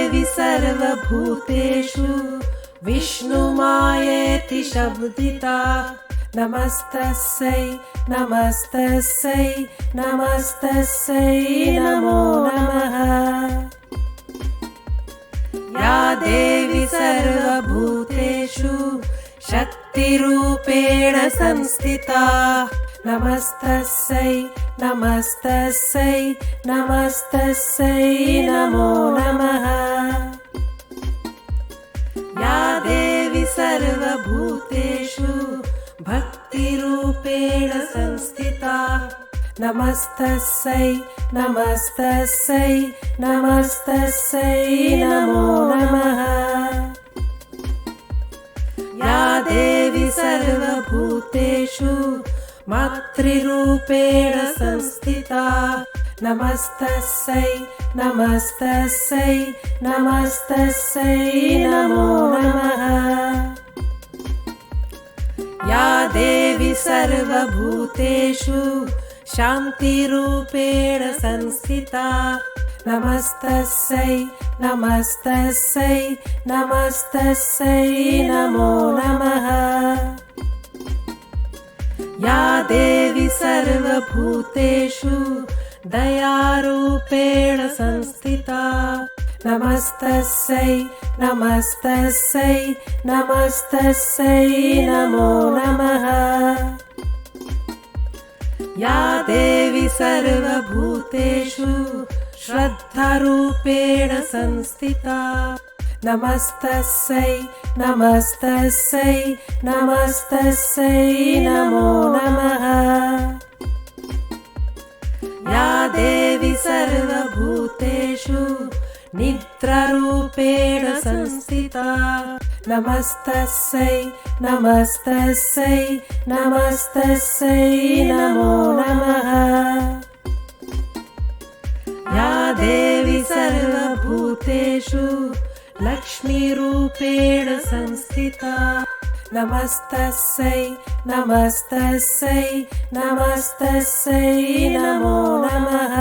देवी सर्वभूतेषु विष्णुमायेति शब्दिता नमस्तस्यै नमस्तस्यै नमस्तस्यै नमो नमः। या देवी सर्वभूतेषु शक्तिरूपेण संस्थिता नमस्तस्यै नमस्तस्यै नमस्तस्यै नमो नमः। या देवी सर्वभूतेषु भक्तिरूपेण संस्थिता नमस्तस्यै नमस्तस्यै नमस्तस्यै नमो नमः। या देवी सर्वभूतेषु मातृरूपेण संस्थिता नमस्तस्यै नमस्तस्यै नमस्तस्यै नमो नमः। या देवी सर्वभूतेषु शान्तिरूपेण संस्थिता नमस्तस्यै नमस्तस्यै नमस्तस्यै नमो नमः। या देवी सर्वभूतेषु दयारूपेण संस्थिता नमस्तस्यै नमस्तस्यै नमस्तस्यै नमो नमः। या देवी सर्वभूतेषु श्रद्धारूपेण संस्थिता नमस्तस्यै नमस्तस्यै नमस्तस्यै नमो नमः। या देवी सर्वभूतेषु निद्रारूपेण संस्थिता नमस्तस्यै नमस्तस्यै नमस्तस्यै नमो नमः। या देवी सर्वभूतेषु लक्ष्मीरूपेण संस्थिता नमस्तस्यै नमस्तस्यै नमस्तस्यै नमो नमः।